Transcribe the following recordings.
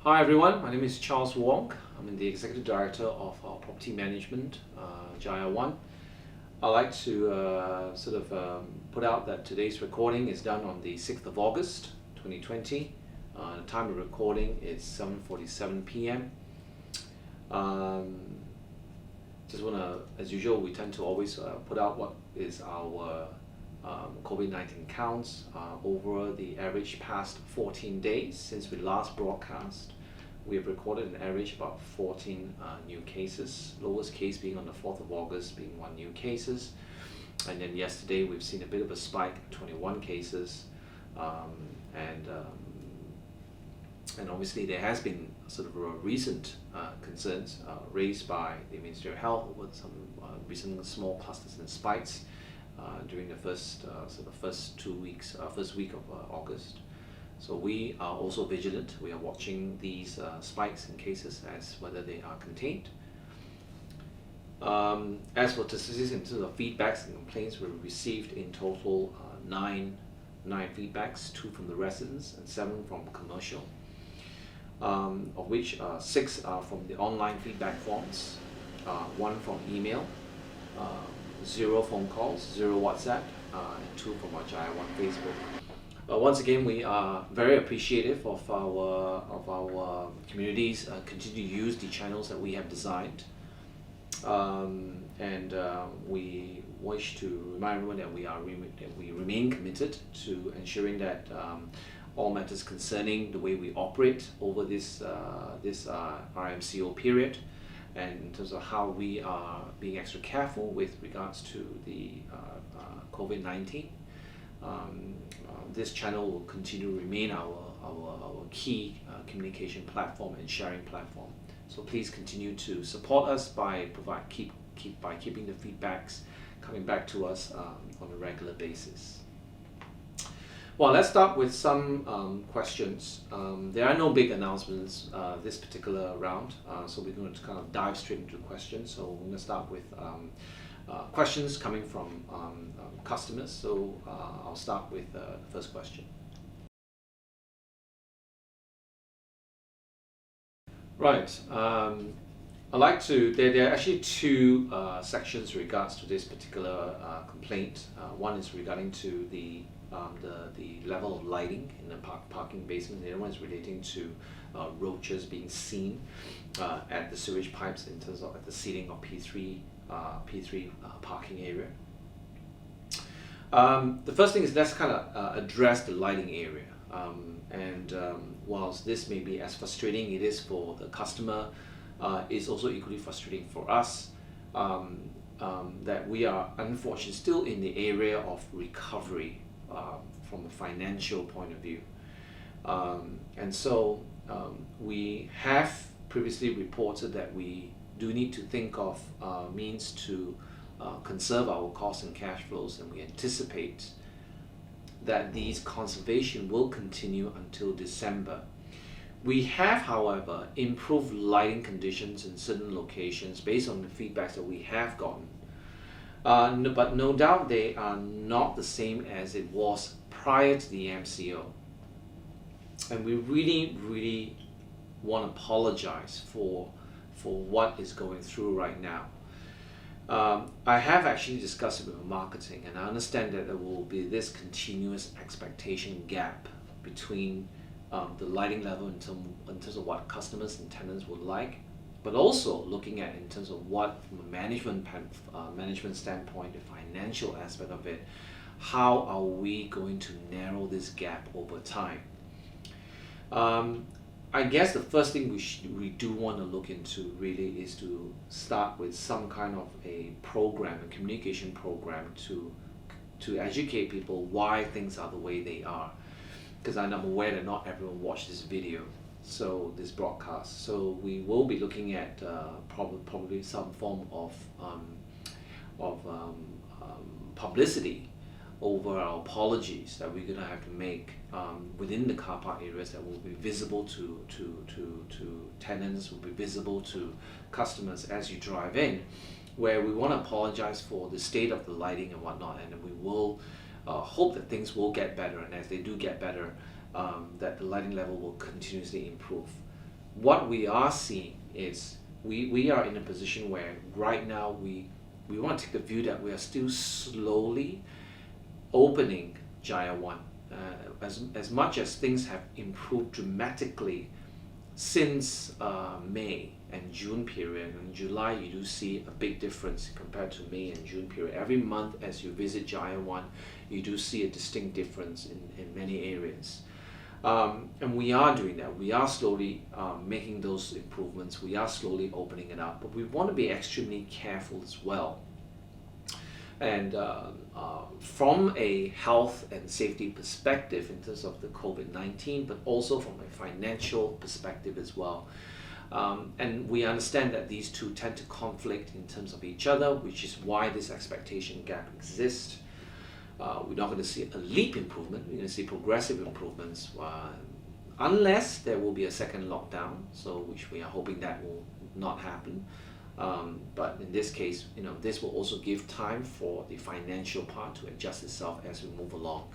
Hi everyone, my name is Charles Wong. I'm the Executive Director of our property management, Jaya One. I'd like to put out that today's recording is done on the 6th of August 2020. The time of recording is 7:47 p.m. Just want to, as usual, we tend to always put out what is our COVID-19 counts over the average past 14 days since we last broadcast. We have recorded an average about 14 new cases, lowest case being on the 4th of August being 1 new cases. And then yesterday we've seen a bit of a spike, 21 cases. And obviously there has been sort of recent concerns raised by the Ministry of Health over some recent small clusters and spikes during the first week of August. So we are also vigilant. We are watching these spikes in cases as whether they are contained. As for statistics in terms of feedbacks and complaints, we received in total nine feedbacks, 2 from the residents and 7 from commercial, of which 6 are from the online feedback forms, 1 from email, 0 phone calls, 0 WhatsApp, and 2 from our Jaya One Facebook. Once again, we are very appreciative of our communities continue to use the channels that we have designed, and we wish to remind everyone that we remain committed to ensuring that all matters concerning the way we operate over this RMCO period, and in terms of how we are being extra careful with regards to the COVID-19. This channel will continue to remain our key communication platform and sharing platform. So please continue to support us by keeping the feedbacks coming back to us on a regular basis. Well, let's start with some questions. There are no big announcements this particular round, so we're going to kind of dive straight into questions. So we're going to start with questions coming from customers. So I'll start with the first question. Right. I'd like to. There are actually 2 sections regards to this particular complaint. One is regarding to the level of lighting in the parking basement. The other one is relating to roaches being seen at the sewage pipes in terms of at the ceiling of P3 parking area. The first thing is let's kind of address the lighting area. Whilst this may be as frustrating it is for the customer, it's also equally frustrating for us that we are unfortunately still in the area of recovery from a financial point of view. So we have previously reported that we do need to think of means to conserve our costs and cash flows, and we anticipate that these conservation will continue until December. We have, however, improved lighting conditions in certain locations based on the feedbacks that we have gotten. But no doubt they are not the same as it was prior to the MCO. And we really want to apologize for what is going through right now. I have actually discussed it with marketing, and I understand that there will be this continuous expectation gap between the lighting level in terms of what customers and tenants would like, but also looking at in terms of what, from a management standpoint, the financial aspect of it, how are we going to narrow this gap over time? I guess the first thing we do want to look into really is to start with some kind of a communication program to educate people why things are the way they are. Because I'm aware that not everyone watched this video, this broadcast. So we will be looking at probably some form of publicity over our apologies that we're going to have to make within the car park areas that will be visible to tenants, will be visible to customers as you drive in, where we want to apologize for the state of the lighting and whatnot, and we will hope that things will get better, and as they do get better, that the lighting level will continuously improve. what we are seeing is we are in a position where right now we want to take the view that we are still slowly opening Jaya One. As much as things have improved dramatically since May and June period. In July, you do see a big difference compared to May and June period. Every month as you visit Jaya One, you do see a distinct difference in many areas. And we are doing that. We are slowly making those improvements. We are slowly opening it up. But we want to be extremely careful as well. And from a health and safety perspective in terms of the COVID-19, but also from a financial perspective as well. And we understand that these two tend to conflict in terms of each other, which is why this expectation gap exists. We're not going to see a leap improvement. We're going to see progressive improvements unless there will be a second lockdown, so which we are hoping that will not happen. But in this case, this will also give time for the financial part to adjust itself as we move along.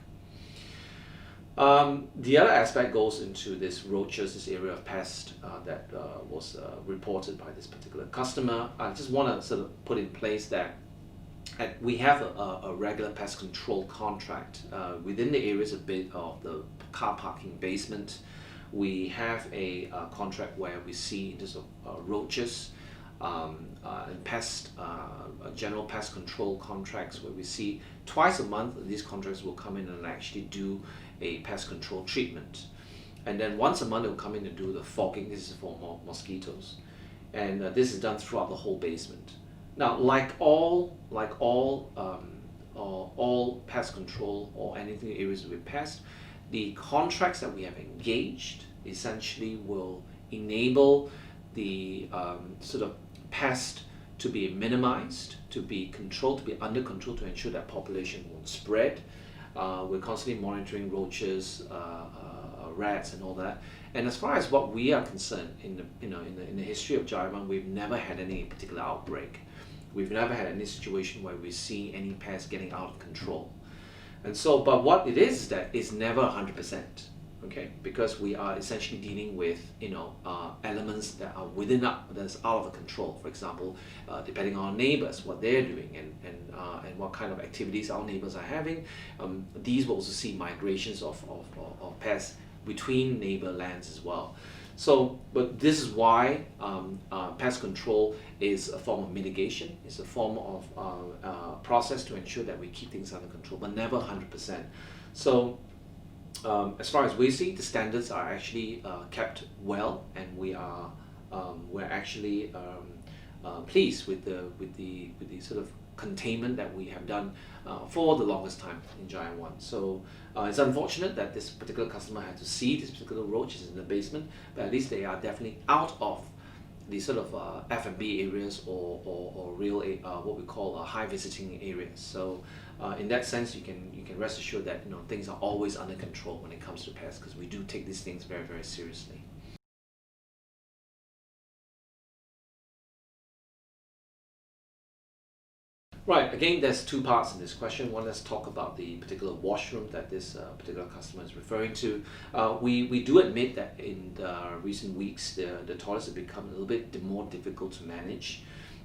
The other aspect goes into this roaches, this area of pest that was reported by this particular customer. I just want to sort of put in place that we have a regular pest control contract within the areas of the car parking basement. We have a contract where we see in terms of roaches and pest, general pest control contracts where we see twice a month these contracts will come in and actually do a pest control treatment. And then once a month they'll come in and do the fogging. This is for mosquitoes. And this is done throughout the whole basement. Now, like all pest control or anything in areas with pests, the contracts that we have engaged essentially will enable the sort of pest to be minimized, to be controlled, to be under control, to ensure that population won't spread. We're constantly monitoring roaches, rats, and all that. And as far as what we are concerned, in the history of Jaya One, we've never had any particular outbreak. We've never had any situation where we see any pests getting out of control. And so, but what it is that it's never 100%. Okay, because we are essentially dealing with elements that are that's out of control. For example, depending on our neighbors, what they're doing, and what kind of activities our neighbors are having, these will also see migrations of pests between neighbor lands as well. So, but this is why pest control is a form of mitigation. It's a form of process to ensure that we keep things under control, but never 100%. So. As far as we see, the standards are actually kept well, and we're actually pleased with the sort of containment that we have done for the longest time in Jaya One. So it's unfortunate that this particular customer had to see these particular roaches in the basement, but at least they are definitely out of the sort of F&B areas or real what we call high visiting areas. So in that sense, you can rest assured that things are always under control when it comes to pests, because we do take these things very, very seriously. Right, again, there's two parts in this question. One, let's talk about the particular washroom that this particular customer is referring to. We do admit that in the recent weeks, the toilets have become a little bit more difficult to manage.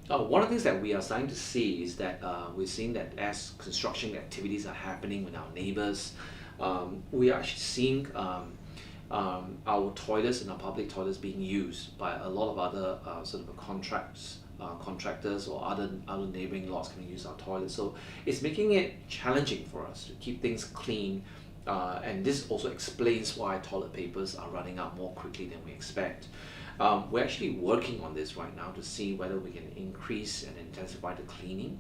One of the things that we are starting to see is that we're seeing that as construction activities are happening with our neighbors, we are actually seeing our toilets and our public toilets being used by a lot of other sort of contractors or other neighboring lots can use our toilets. So it's making it challenging for us to keep things clean, and this also explains why toilet papers are running out more quickly than we expect. We're actually working on this right now to see whether we can increase and intensify the cleaning.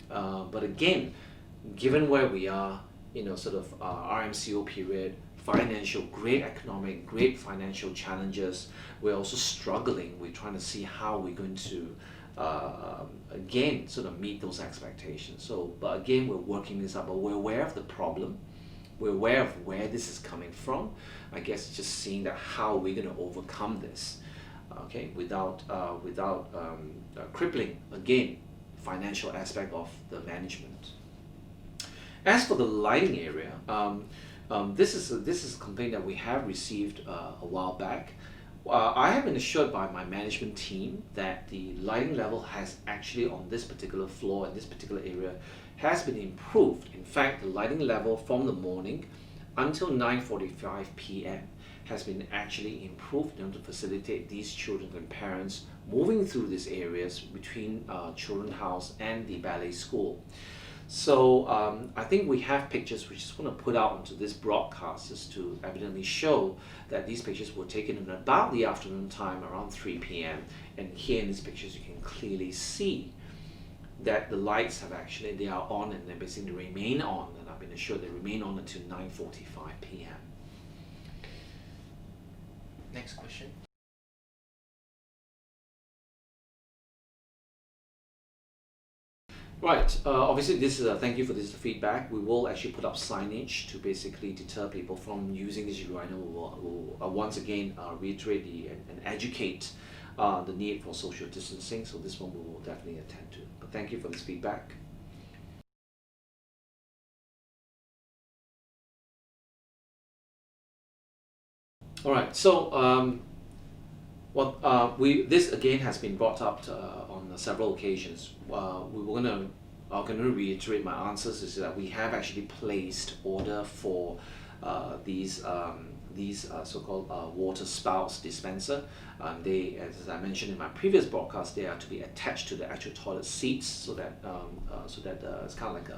But again, given where we are, sort of RMCO period, great economic, great financial challenges, we're also struggling. We're trying to see how we're going to again sort of meet those expectations. So, but again, we're working this out, but we're aware of the problem. We're aware of where this is coming from. I guess it's just seeing that how we're going to overcome this, okay, without crippling again financial aspect of the management. As for the lighting area, this is a complaint that we have received a while back. I have been assured by my management team that the lighting level has actually on this particular floor and this particular area has been improved. In fact, the lighting level from the morning until 9:45 p.m. has been actually improved in order to facilitate these children and parents moving through these areas between Children's House and the ballet school. So I think we have pictures we just want to put out onto this broadcast just to evidently show that these pictures were taken in about the afternoon time around 3 p.m. And here in these pictures you can clearly see that the lights have actually, they are on and they basically remain on, and I've been assured they remain on until 9:45 p.m. Next question. Right, obviously this is thank you for this feedback. We will actually put up signage to basically deter people from using this urinal. We'll once again reiterate and educate the need for social distancing, so this one we will definitely attend to. But thank you for this feedback. Alright, so this again has been brought up on several occasions. I'm going to reiterate my answers is that we have actually placed order for these so-called water spouts dispenser. They, as I mentioned in my previous broadcast, they are to be attached to the actual toilet seats so that it's kind of like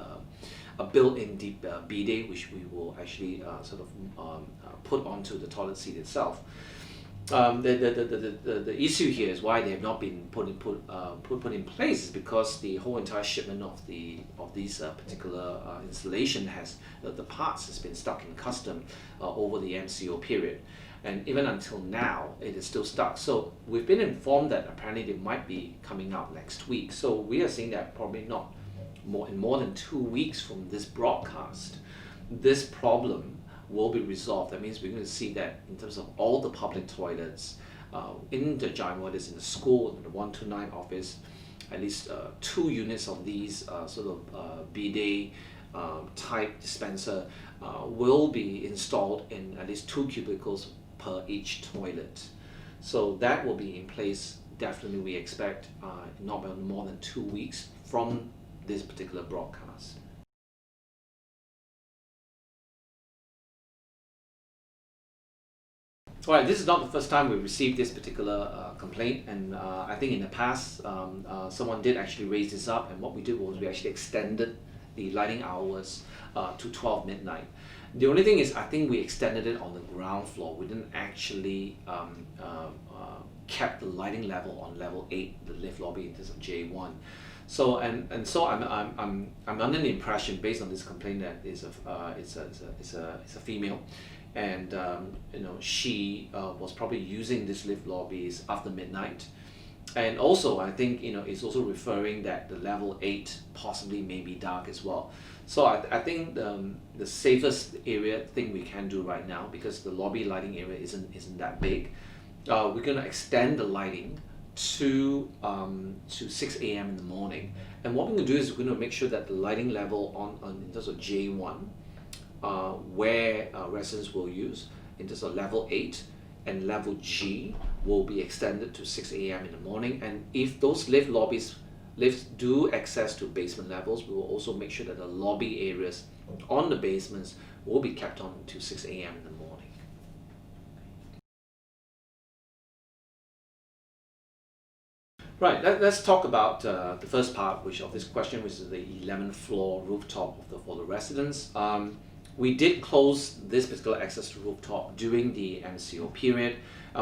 a built-in deep bidet, which we will actually put onto the toilet seat itself. The issue here is why they have not been put in place is because the whole entire shipment of these particular installation has the parts has been stuck in custom over the MCO period, and even until now it is still stuck. So we've been informed that apparently they might be coming out next week. So we are saying that probably not more than 2 weeks from this broadcast, this problem will be resolved. That means we're going to see that in terms of all the public toilets in the Jaya One, in the school, in the 129 office, at least 2 units of these bidet type dispenser will be installed in at least 2 cubicles per each toilet. So that will be in place definitely, we expect, not more than 2 weeks from this particular broadcast. Alright, this is not the first time we've received this particular complaint, and I think in the past someone did actually raise this up, and what we did was we actually extended the lighting hours to 12 midnight. The only thing is I think we extended it on the ground floor. We didn't actually kept the lighting level on level 8, the lift lobby in terms of Jaya One. So so I'm under the impression, based on this complaint, that it's a female, and she was probably using this lift lobbies after midnight, and also I think it's also referring that the level 8 possibly may be dark as well. So I think the safest area thing we can do right now, because the lobby lighting area isn't that big, we're going to extend the lighting to 6 a.m. in the morning, and what we're going to do is we're going to make sure that the lighting level on in terms of Jaya One, where residents will use, in terms of level 8 and level G, will be extended to 6 a.m. in the morning. And if those lifts do access to basement levels, we will also make sure that the lobby areas on the basements will be kept on to 6 a.m. in the morning. Right, let's talk about the first part of this question, which is the 11th floor rooftop for the residents. We did close this particular access to rooftop during the MCO period.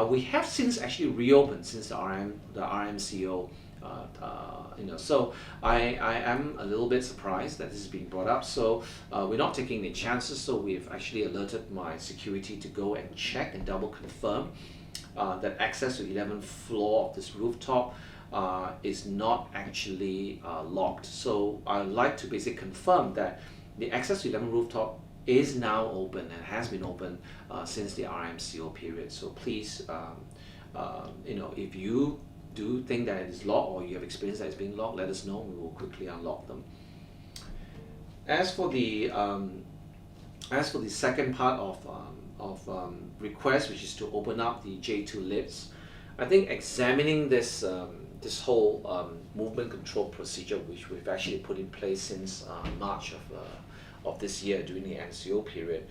We have since actually reopened since the RMCO. So I am a little bit surprised that this is being brought up. So we're not taking any chances. So we've actually alerted my security to go and check and double confirm that access to 11th floor of this rooftop is not actually locked. So I'd like to basically confirm that the access to 11th rooftop is now open and has been open since the RMCO period. So please, if you do think that it is locked, or you have experience that it's being locked, let us know. We will quickly unlock them. As for the second part of request, which is to open up the J2 lifts. I think examining this whole movement control procedure, which we've actually put in place since March of this year during the NCO period,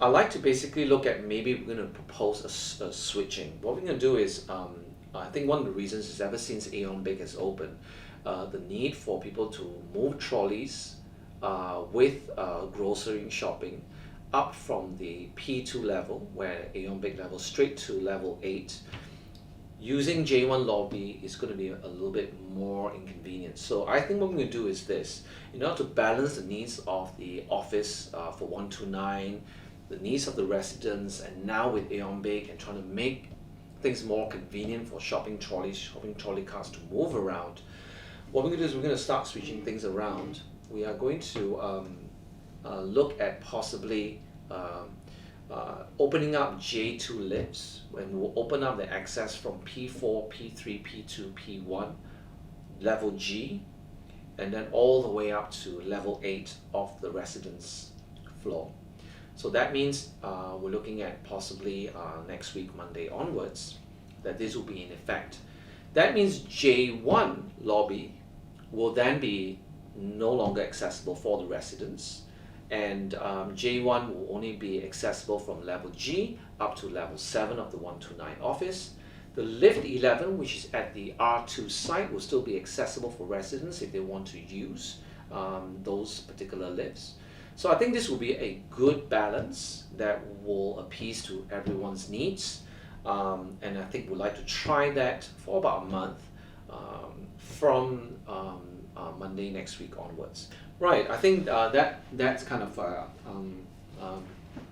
I'd like to basically look at maybe we're going to propose a switching. What we're going to do is, I think one of the reasons is ever since Aeon Big has opened, the need for people to move trolleys with grocery shopping up from the P2 level, where Aeon Big level, straight to level 8, using J1 lobby is going to be a little bit more inconvenient. So I think what we're going to do is this: in order to balance the needs of the office for 129, the needs of the residents, and now with Aeon Big and trying to make things more convenient for shopping trolley cars to move around, what we're going to do is we're going to start switching things around. We are going to look at possibly opening up J2 lifts, when we'll open up the access from P4, P3, P2, P1, level G, and then all the way up to level 8 of the residence floor. So that means we're looking at possibly next week, Monday onwards, that this will be in effect. That means J1 lobby will then be no longer accessible for the residents, and J1 will only be accessible from level G up to level 7 of the 129 office. The lift 11, which is at the R2 site, will still be accessible for residents if they want to use those particular lifts. So I think this will be a good balance that will appease to everyone's needs, and I think we'd like to try that for about a month from Monday next week onwards. Right, I think that's kind of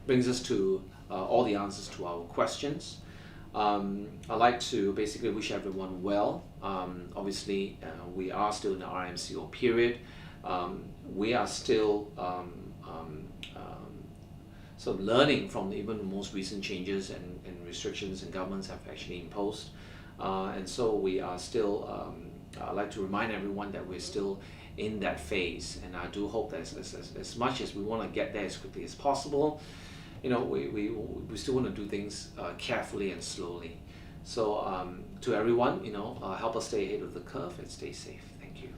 brings us to all the answers to our questions. I'd like to basically wish everyone well. Obviously, we are still in the RMCO period. We are still sort of learning from even the most recent changes and restrictions and governments have actually imposed. And so we are still, I'd like to remind everyone that we're still in that phase, and I do hope that as much as we want to get there as quickly as possible, you know, we still want to do things carefully and slowly. So to everyone, you know, help us stay ahead of the curve and stay safe. Thank you.